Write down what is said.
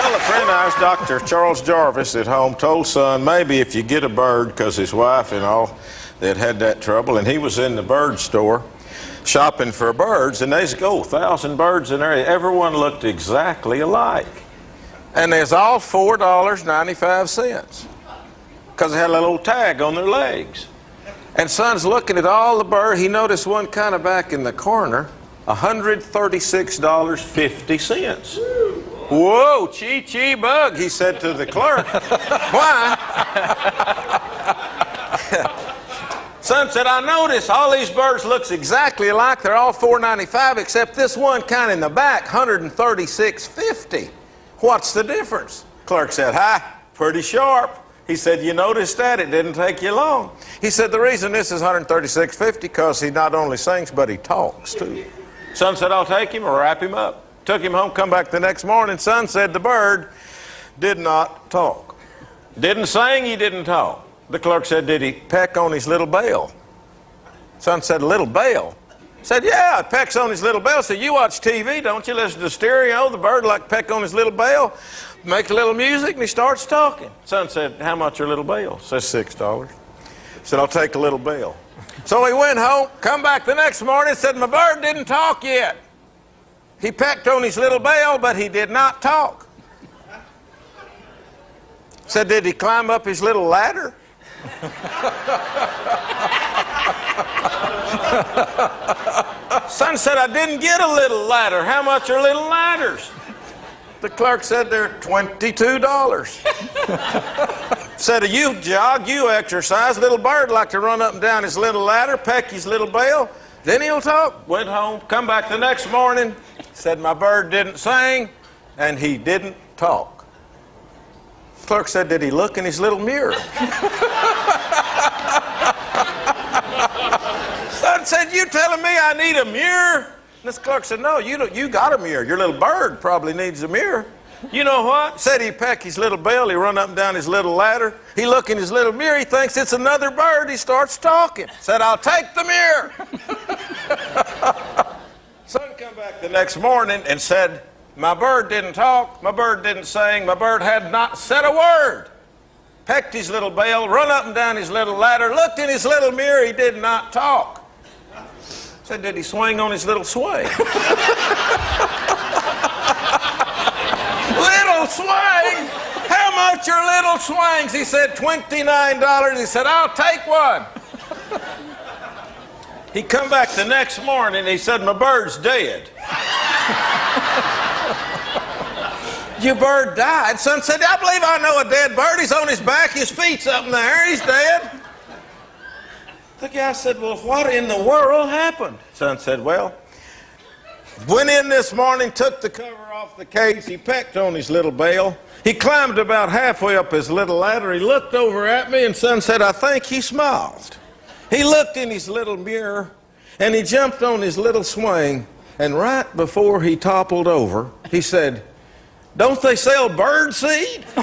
Well, a friend of ours, Dr. Charles Jarvis at home, told son maybe if you get a bird, because his wife and all, they'd had that trouble, and he was in the bird store shopping for birds, and there's 1,000 birds in there. Everyone looked exactly alike. And there's all $4.95 because they had a little tag on their legs. And son's looking at all the birds. He noticed one kind of back in the corner, $136.50. Whoa, chee bug, he said to the clerk. Why? Son said, I noticed all these birds looks exactly alike. They're all $4.95 except this one kind of in the back, $136.50. What's the difference? Clerk said, hi, pretty sharp. He said, you noticed that? It didn't take you long. He said, the reason this is $136.50 because he not only sings, but he talks too. Son said, I'll take him or wrap him up. Took him home, come back the next morning. Son said the bird did not talk. Didn't sing, he didn't talk. The clerk said, did he peck on his little bell? Son said, a little bell? Said, yeah, it pecks on his little bell. Said, you watch TV, don't you? Listen to stereo. The bird like peck on his little bell, make a little music, and he starts talking. Son said, how much your little bell? Says $6. Said, I'll take a little bell. So he went home, come back the next morning, said, my bird didn't talk yet. He pecked on his little bell, but he did not talk. Said, did he climb up his little ladder? Son said, I didn't get a little ladder. How much are little ladders? The clerk said, they're $22. Said, you jog, you exercise. Little bird like to run up and down his little ladder, peck his little bell. Then he'll talk. Went home, come back the next morning. Said, my bird didn't sing, and he didn't talk. Clerk said, did he look in his little mirror? Son said, you telling me I need a mirror? This clerk said, no, you got a mirror. Your little bird probably needs a mirror. You know what? Said he peck his little bell, he run up and down his little ladder. He look in his little mirror, he thinks it's another bird, he starts talking. Said, I'll take the mirror. Son come back the next morning and said, my bird didn't talk, my bird didn't sing, my bird had not said a word. Pecked his little bell, run up and down his little ladder, looked in his little mirror, he did not talk. Said, did he swing on his little swing? Little swing? How much are little swings? He said, $29. He said, I'll take one. He come back the next morning, he said, my bird's dead. Your bird died? Son said, I believe I know a dead bird. He's on his back, his feet's up in the air, he's dead. The guy said, well, what in the world happened? Son said, well, went in this morning, took the cover off the cage, he pecked on his little bell. He climbed about halfway up his little ladder, he looked over at me, and son said, I think he smiled. He looked in his little mirror, and he jumped on his little swing, and right before he toppled over, he said, don't they sell bird seed? Hey,